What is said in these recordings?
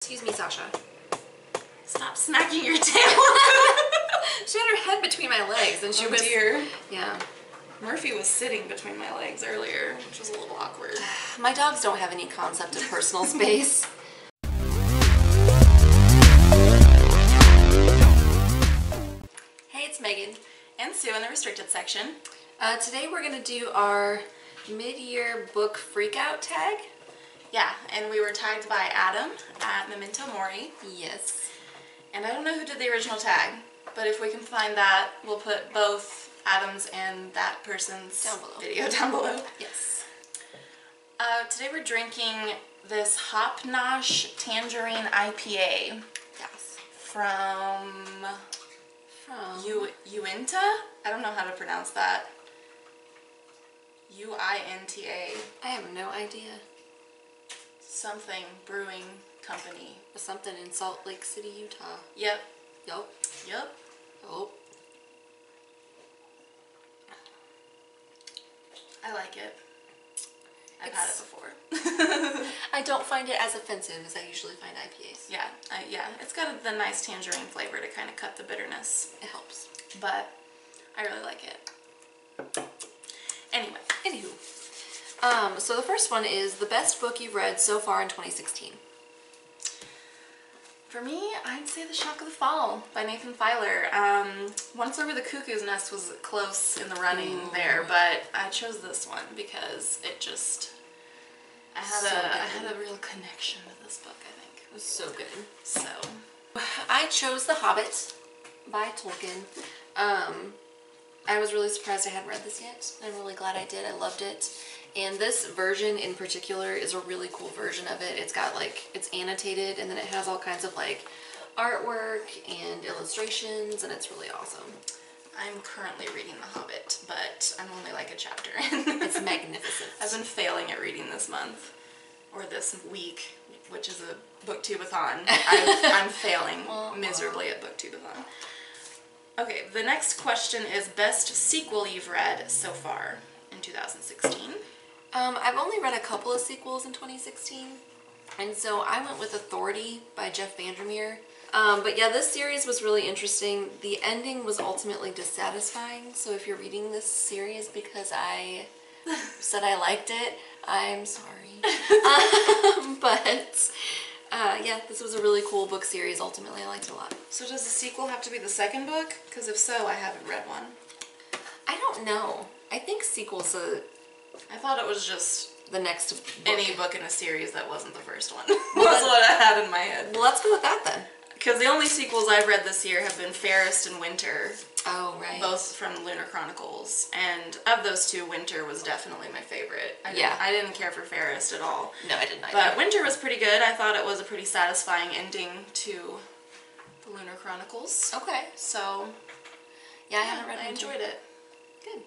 Excuse me, Sasha. Stop smacking your tail. She had her head between my legs and she was... dear. Yeah. Murphy was sitting between my legs earlier, which was a little awkward. My dogs don't have any concept of personal space. Hey, it's Megan and Sue in the restricted section. Today we're going to do our mid-year book freakout tag. Yeah, and we were tagged by Adam at Memento Mori. Yes. And I don't know who did the original tag, but if we can find that, we'll put both Adam's and that person's video down below. Yes. Today we're drinking this Hopnosh Tangerine IPA. Yes. From Uinta? I don't know how to pronounce that. U-I-N-T-A. I have no idea. Something Brewing Company. Something in Salt Lake City, Utah. Yep. Yup. Yep. Oh. I like it. I've had it before. I don't find it as offensive as I usually find IPAs. Yeah, yeah. It's got the nice tangerine flavor to kind of cut the bitterness. It helps. But I really like it. Anyway. Anywho. So the first one is the best book you've read so far in 2016. For me, I'd say The Shock of the Fall by Nathan Filer. Once Over the Cuckoo's Nest was close in the running there, but I chose this one because it just, I had a real connection to this book, I think. It was so good. So, I chose The Hobbit by Tolkien. I was really surprised I hadn't read this yet. I'm really glad I did. I loved it. And this version in particular is a really cool version of it. It's got it's annotated, and then it has all kinds of artwork and illustrations, and it's really awesome. I'm currently reading The Hobbit, but I'm only a chapter in. It's magnificent. I've been failing at reading this month, or this week, which is a booktube-a-thon. I'm failing miserably at booktube-a-thon. Okay, the next question is best sequel you've read so far in 2016. I've only read a couple of sequels in 2016, and so I went with Authority by Jeff Vandermeer. But yeah, this series was really interesting. The ending was ultimately dissatisfying, so if you're reading this series because I said I liked it, I'm sorry. But yeah, this was a really cool book series. Ultimately, I liked it a lot. So does the sequel have to be the second book? Because if so, I haven't read one. I don't know. I think sequels I thought it was just the next book. Any book in a series that wasn't the first one. That's what I had in my head. Well, let's go with that then. Because the only sequels I've read this year have been Fairest and Winter. Oh, right. Both from Lunar Chronicles. And of those two, Winter was definitely my favorite. I didn't care for Fairest at all. No, I didn't either. But Winter was pretty good. I thought it was a pretty satisfying ending to the Lunar Chronicles. Okay. So, yeah, I haven't read I enjoyed it. Good.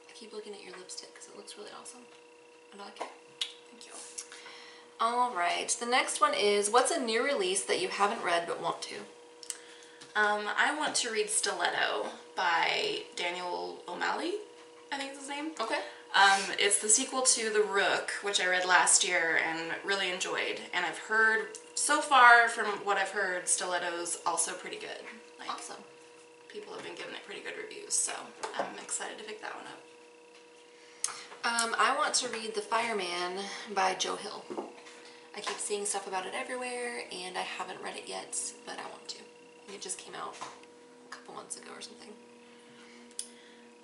I keep looking at your lipstick because it looks really awesome. I like it. Thank you. Alright, the next one is, what's a new release that you haven't read but want to? I want to read Stiletto by Daniel O'Malley, I think is his name. Okay. It's the sequel to The Rook, which I read last year and really enjoyed. And I've heard, so far from what I've heard, Stiletto's also pretty good. Awesome. People have been giving it pretty good reviews, so I'm excited to pick that one up. I want to read The Fireman by Joe Hill. I keep seeing stuff about it everywhere, and I haven't read it yet, but I want to. It just came out a couple months ago or something.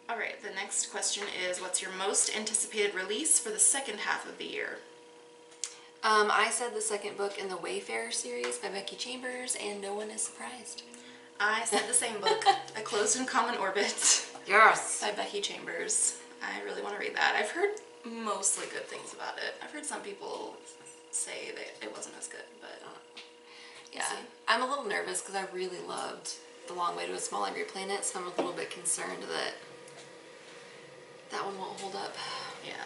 Alright, the next question is, what's your most anticipated release for the second half of the year? I said the second book in the Wayfarer series by Becky Chambers, and no one is surprised. I said the same book, A Closed and Common Orbit. Yes! By Becky Chambers. I really want to read that. I've heard mostly good things about it. I've heard some people say that it wasn't as good, but yeah. I'm a little nervous because I really loved The Long Way to a Small Angry Planet, so I'm a little bit concerned that that one won't hold up. Yeah.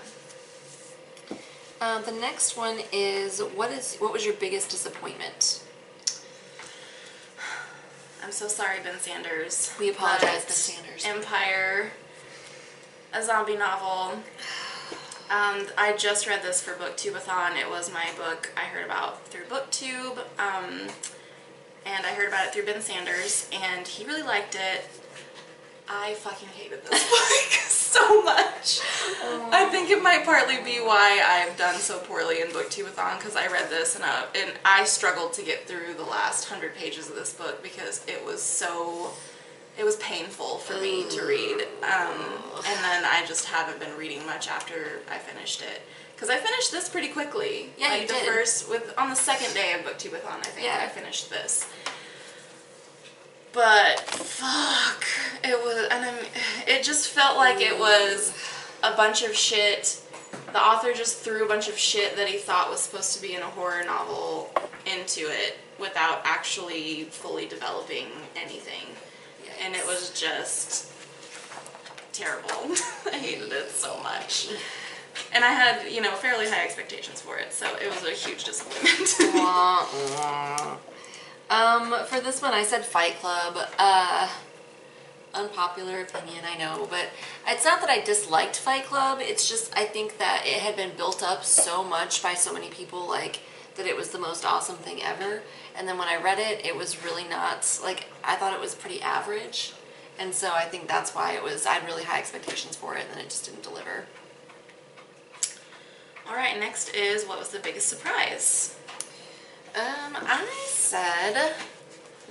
The next one is, what was your biggest disappointment? I'm so sorry, Ben Sanders. We apologize, Ben Sanders. Empire, a zombie novel. I just read this for Booktubeathon. It was my book I heard about through BookTube, and I heard about it through Ben Sanders, and he really liked it. I fucking hated this book so much. I think it might partly be why I've done so poorly in Booktubeathon, because I read this and I struggled to get through the last 100 pages of this book because it was painful for me to read. And then I just haven't been reading much after I finished it. Because I finished this pretty quickly. Yeah, like you the did. On the second day of Booktubeathon, I think Yeah. I finished this. But fuck, it just felt like it was a bunch of shit. The author just threw a bunch of shit that he thought was supposed to be in a horror novel into it without actually fully developing anything. Yikes. And it was just terrible. I hated it so much. And I had, fairly high expectations for it, so it was a huge disappointment to me. For this one, I said Fight Club. Unpopular opinion, I know, but it's not that I disliked Fight Club. It's just I think that it had been built up so much by so many people, like that it was the most awesome thing ever. And then when I read it, it was really not, like, I thought it was pretty average. And so I think that's why I had really high expectations for it, and then it just didn't deliver. All right, next is, what was the biggest surprise? I said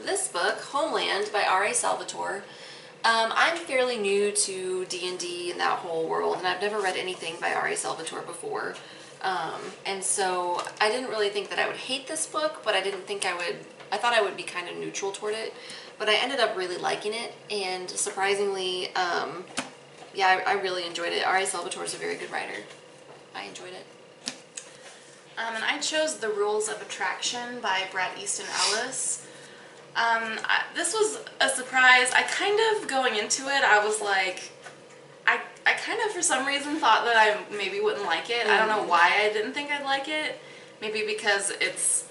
this book, Homeland by R.A. Salvatore. I'm fairly new to D&D and that whole world, and I've never read anything by R.A. Salvatore before. And so I didn't really think that I would hate this book, but I didn't think I thought I would be kind of neutral toward it. But I ended up really liking it, and surprisingly, I really enjoyed it. R.A. Salvatore is a very good writer. I enjoyed it. And I chose The Rules of Attraction by Bret Easton Ellis. This was a surprise. I kind of, going into it, I was like, I kind of, for some reason, thought that I maybe wouldn't like it. I don't know why I didn't think I'd like it. Maybe because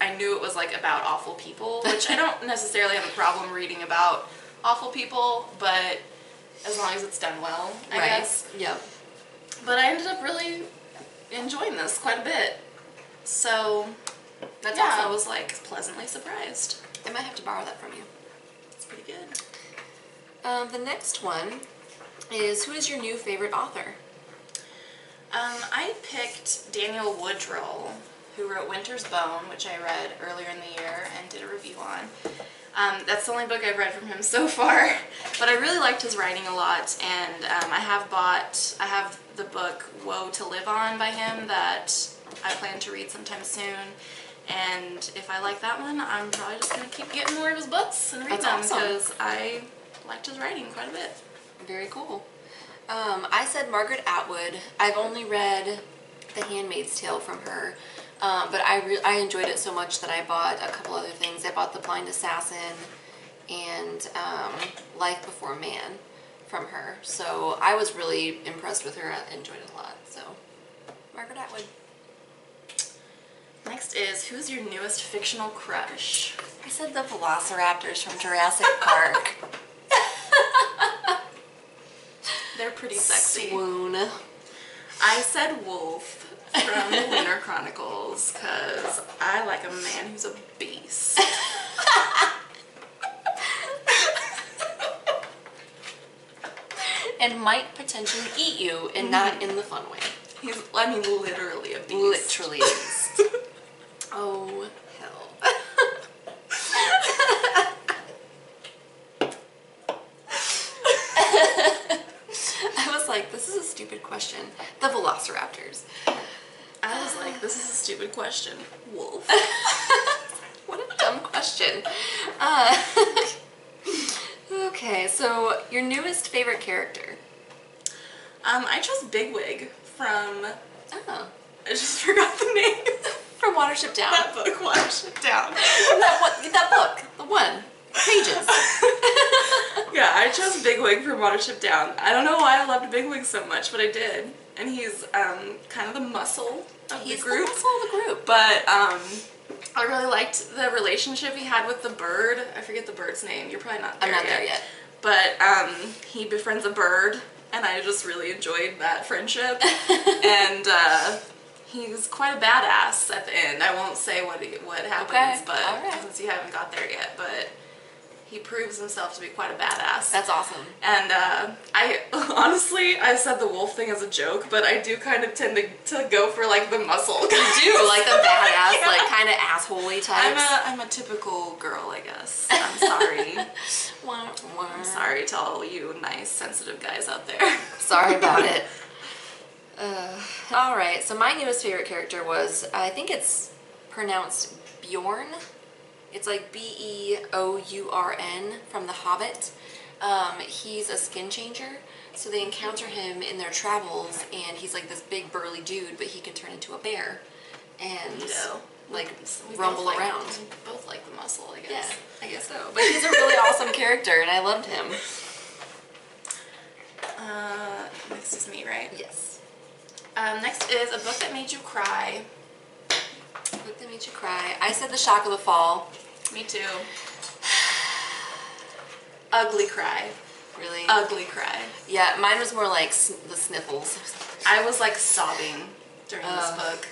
I knew it was, like, about awful people, which I don't necessarily have a problem reading about awful people, but as long as it's done well, I guess. Yep. But I ended up really enjoying this quite a bit. So, That's yeah, awesome. I was, like, pleasantly surprised. I might have to borrow that from you. It's pretty good. The next one is, who is your new favorite author? I picked Daniel Woodrell, who wrote Winter's Bone, which I read earlier in the year and did a review on. That's the only book I've read from him so far, but I really liked his writing a lot, and I have the book Woe to Live On by him that I plan to read sometime soon, and if I like that one, I'm probably just going to keep getting more of his books and read them, because I liked his writing quite a bit. Very cool. I said Margaret Atwood. I've only read The Handmaid's Tale from her, but I enjoyed it so much that I bought a couple other things. I bought The Blind Assassin and Life Before Man from her. So I was really impressed with her. I enjoyed it a lot. So Margaret Atwood. Next is, who's your newest fictional crush? I said the Velociraptors from Jurassic Park. They're pretty sexy. Swoon. I said Wolf from the Lunar Chronicles, because I like a man who's a beast. And might potentially eat you, and not in the fun way. He's, literally a beast. Literally a beast. Oh, hell. I was like, this is a stupid question. The Velociraptors. I was like, this is a stupid question. Wolf. What a dumb question. Okay, so your newest favorite character? I chose Bigwig from... Oh. I just forgot the name. From Watership Down. That book, Watership Down. that book. The one. Pages. Yeah, I chose Bigwig from Watership Down. I don't know why I loved Bigwig so much, but I did. And he's kind of the muscle of the group. He's the muscle of the group. But I really liked the relationship he had with the bird. I forget the bird's name. You're probably not there yet. I'm not there yet. But he befriends a bird and I just really enjoyed that friendship. And he's quite a badass at the end. I won't say what happens, but since you haven't got there yet, but he proves himself to be quite a badass. That's awesome. And I honestly, I said the wolf thing as a joke, but I do kind of tend to go for like the muscle. You do, like the badass, yeah. Like kind of asshole-y types. I'm a typical girl, I guess. I'm sorry. I'm sorry to all you nice, sensitive guys out there. Sorry about it. Alright, so my newest favorite character was, I think it's pronounced Bjorn. It's like B-E-O-U-R-N from the Hobbit. He's a skin changer, so they encounter him in their travels, and he's like this big burly dude, but he can turn into a bear and like rumble around. We both like the muscle, I guess. Yeah, I guess so. But he's a really awesome character, and I loved him. Next is me, right? Yes. Next is a book that made you cry. Book that made you cry. I said The Shock of the Fall. Me too. Ugly cry. Really? Ugly cry. Yeah, mine was more like the sniffles. I was like sobbing during this book.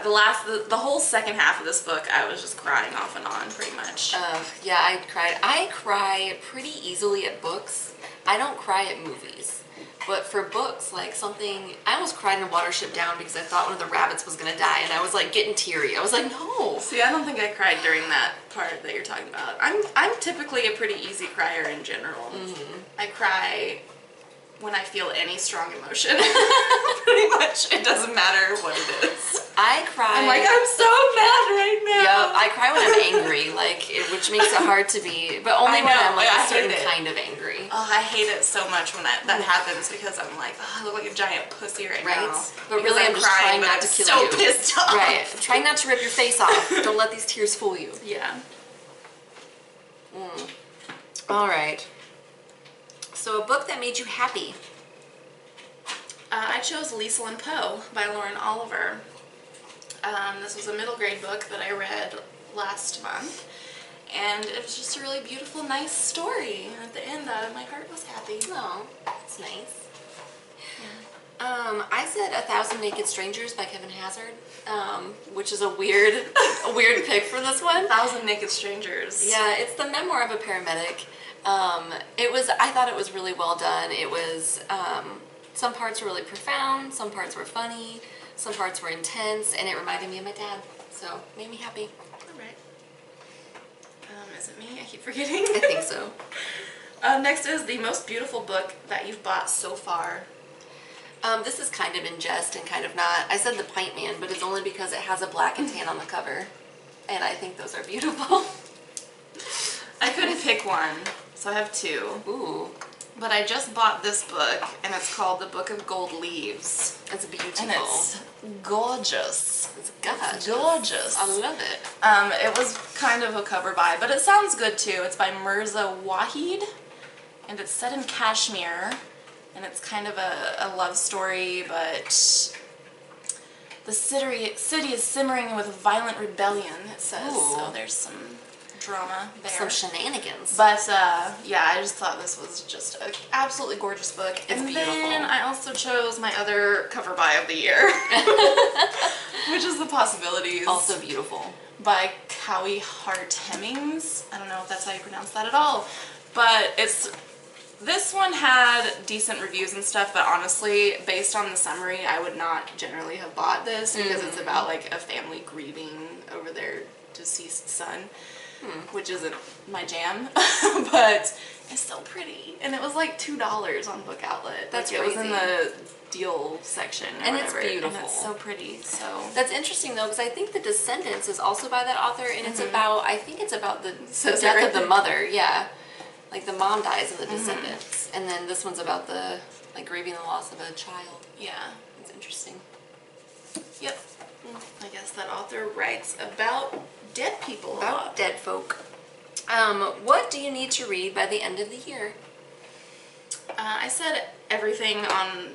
The whole second half of this book, I was just crying off and on, pretty much. Yeah, I cried. I cry pretty easily at books. I don't cry at movies. But for books, like something, I almost cried in Watership Down because I thought one of the rabbits was going to die, and I was like getting teary. I was like, no. See, I don't think I cried during that part that you're talking about. I'm typically a pretty easy crier in general. Mm-hmm. I cry when I feel any strong emotion. Pretty much, it doesn't matter what it is. I cry. I'm like, I'm so mad right now. Yep, I cry when I'm angry, which makes it hard to be, but only when I'm like a certain kind of angry. Oh, I hate it so much when that happens because I'm like, oh, I look like a giant pussy right now. But really, I'm just trying not to kill you. So pissed off. Right, I'm trying not to rip your face off. Don't let these tears fool you. Yeah. All right. So a book that made you happy. I chose Liesl and Poe by Lauren Oliver. This was a middle grade book that I read last month, and it was just a really beautiful, nice story. And at the end, my heart was happy. Oh, that's nice. Yeah. I said 1,000 Naked Strangers by Kevin Hazard, which is a weird pick for this one. 1,000 Naked Strangers. Yeah, it's the memoir of a paramedic. I thought it was really well done. It was, some parts were really profound, some parts were funny, some parts were intense, and it reminded me of my dad, so made me happy. Alright. Is it me? I keep forgetting. I think so. Next is the most beautiful book that you've bought so far. This is kind of in jest and kind of not. I said The Pint Man, but it's only because it has a black and tan on the cover, and I think those are beautiful. I couldn't pick one, so I have two. Ooh. But I just bought this book, and it's called The Book of Gold Leaves. It's beautiful. And it's gorgeous. It's gorgeous. I love it. It was kind of a cover buy, but it sounds good too. It's by Mirza Waheed, and it's set in Kashmir, and it's kind of a love story, but the city is simmering with violent rebellion, it says. Ooh. So there's some drama there. Some shenanigans. But yeah, I just thought this was just an absolutely gorgeous book. It's beautiful. Then I also chose my other cover buy of the year, which is The Possibilities. Also beautiful. By Cowie Hart Hemmings. I don't know if that's how you pronounce that at all. But this one had decent reviews and stuff, but honestly, based on the summary, I would not generally have bought this because it's about like a family grieving over their deceased son. Which isn't my jam, but it's so pretty. And it was like $2 on Book Outlet. That's like, crazy. It was in the deal section or and whatever. It's beautiful. And it's so pretty. So that's interesting though, because I think The Descendants is also by that author, and it's about, I think it's about the death of the mother. Yeah, like the mom dies in The Descendants, and then this one's about the grieving the loss of a child. Yeah, it's interesting. Yep. I guess that author writes about dead people a lot. Dead folk. What do you need to read by the end of the year? I said everything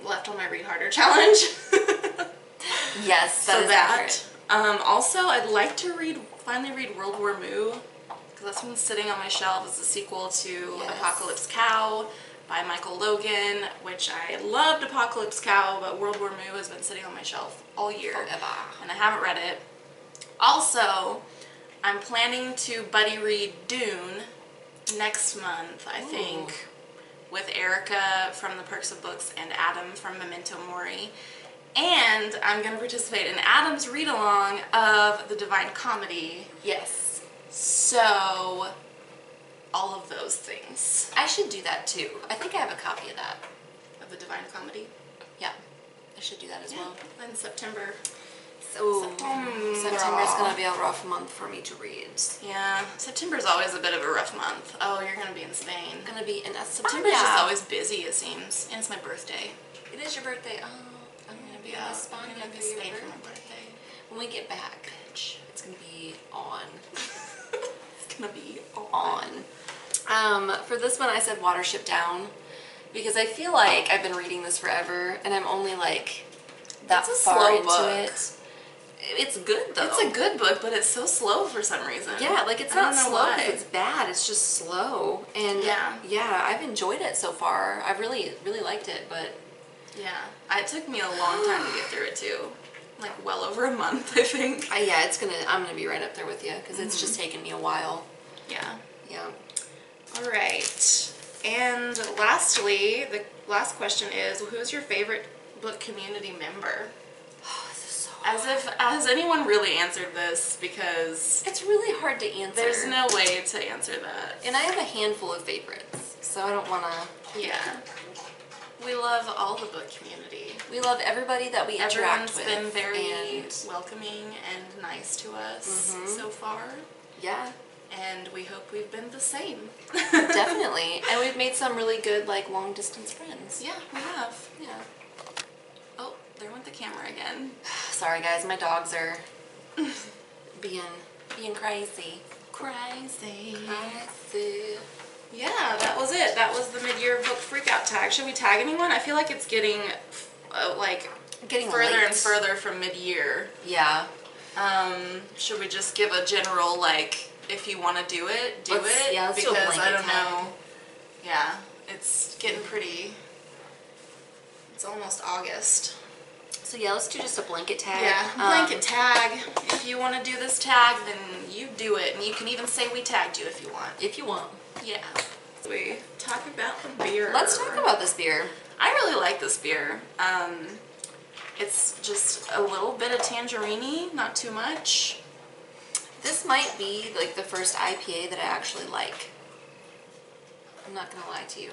left on my Read Harder challenge. Yes, that is accurate. Also, I'd like to finally read World War Moo, because that's been sitting on my shelf as a sequel to Apocalypse Cow. by Michael Logan, which I loved Apocalypse Cow, but World War Moo has been sitting on my shelf all year. Forever. And I haven't read it. Also, I'm planning to buddy read Dune next month, I think, with Erica from The Perks of Books and Adam from Memento Mori. And I'm going to participate in Adam's read-along of The Divine Comedy. Yes. So, all of those things. I should do that too. I think I have a copy of that. Of The Divine Comedy? Yeah. I should do that as well. In September. So, September's going to be a rough month for me to read. Yeah. September's always a bit of a rough month. Oh, you're going to be in Spain. I'm going to be in September's just always busy, it seems. And it's my birthday. It is your birthday. Oh, I'm going to be in Spain for my birthday. When we get back, bitch, it's going to be on. It's going to be on. For this one, I said Watership Down because I feel like I've been reading this forever and I'm only like that far into it. It's good though. It's a good book, but it's so slow for some reason. Yeah, like it's not slow because it's bad. It's just slow. And yeah, I've enjoyed it so far. I've really liked it, but yeah, it took me a long time to get through it too. Like well over a month, I think. Yeah, I'm gonna be right up there with you because it's just taken me a while. Yeah. Yeah. All right. And lastly, the last question is, who's your favorite book community member? Oh, this is so hard. Has anyone really answered this? Because it's really hard to answer. There's no way to answer that. And I have a handful of favorites, so I don't want to. Yeah. We love all the book community. We love everybody that we interact with. Everyone's been very welcoming and nice to us so far. Yeah. And we hope we've been the same. Definitely. And we've made some really good, like, long-distance friends. Yeah, we have. Yeah. Oh, there went the camera again. Sorry, guys. My dogs are being crazy. Crazy. Yeah, that was it. That was the mid-year book freakout tag. Should we tag anyone? I feel like it's getting, getting further late. and further from mid-year. Yeah. Should we just give a general, like, if you want to do it, do it? Yeah, let's do a because blanket I don't tag. know. Yeah, it's getting pretty. It's almost August. So yeah, let's do just a blanket tag. Yeah, blanket tag. If you want to do this tag, then you do it. And you can even say we tagged you if you want. If you want. Yeah. We talk about the beer. Let's talk about this beer. I really like this beer. It's just a little bit of tangerine-y, not too much. This might be like the first IPA that I actually like. I'm not gonna lie to you.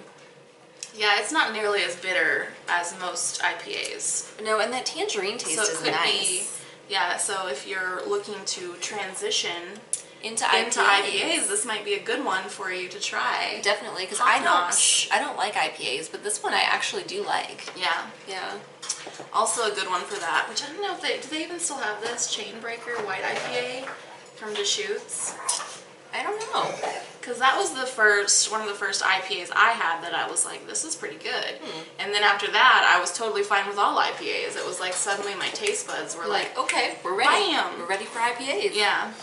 Yeah, it's not nearly as bitter as most IPAs. No, and that tangerine taste is nice. Yeah, so if you're looking to transition into IPAs, this might be a good one for you to try. Definitely, because I don't like IPAs, but this one I actually do like. Yeah. Yeah. Also a good one for that, which I don't know if do they even still have this Chainbreaker White IPA from Deschutes? I don't know. Because that was one of the first IPAs I had that I was like, this is pretty good. And then after that, I was totally fine with all IPAs. It was like suddenly my taste buds were like, okay, we're ready. Bam! We're ready for IPAs. Yeah.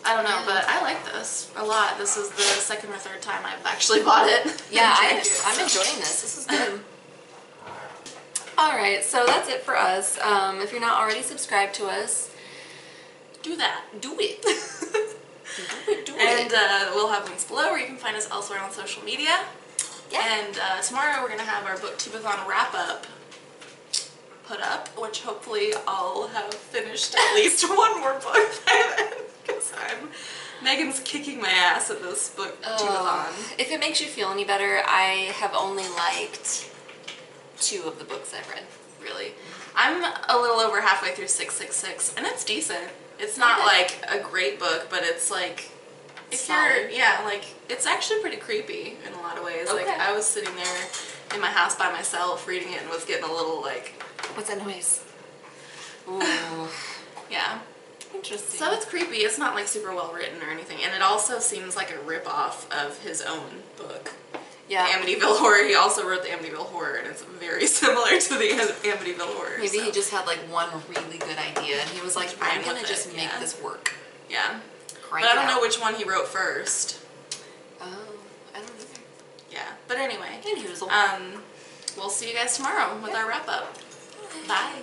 I don't know, but I like this a lot. This is the second or third time I've actually bought it. Yeah, I'm enjoying this. This is good. Alright, so that's it for us. If you're not already subscribed to us, do that. Do it. Do it. And we'll have links below where you can find us elsewhere on social media. Yeah. And tomorrow we're going to have our Booktubeathon wrap-up put up, which hopefully I'll have finished at least one more book by then. Because Megan's kicking my ass at this Booktubeathon. If it makes you feel any better, I have only liked 2 of the books I've read. Really. I'm a little over halfway through 666, and it's decent. It's not like a great book, but it's like, if you're, it's actually pretty creepy in a lot of ways. Like, I was sitting there in my house by myself reading it and was getting a little like... What's that noise? Ooh. Yeah. Interesting. So it's creepy. It's not like super well written or anything, and it also seems like a rip-off of his own book. Yeah. The Amityville Horror. He also wrote the Amityville Horror, and it's very similar to the Amityville Horror. Maybe he just had like one really good idea, and he was like, I'm gonna just make this work. Yeah. But I don't know which one he wrote first. Oh, I don't either. Yeah. But anyway, Anywhoozle. we'll see you guys tomorrow with our wrap up. Bye.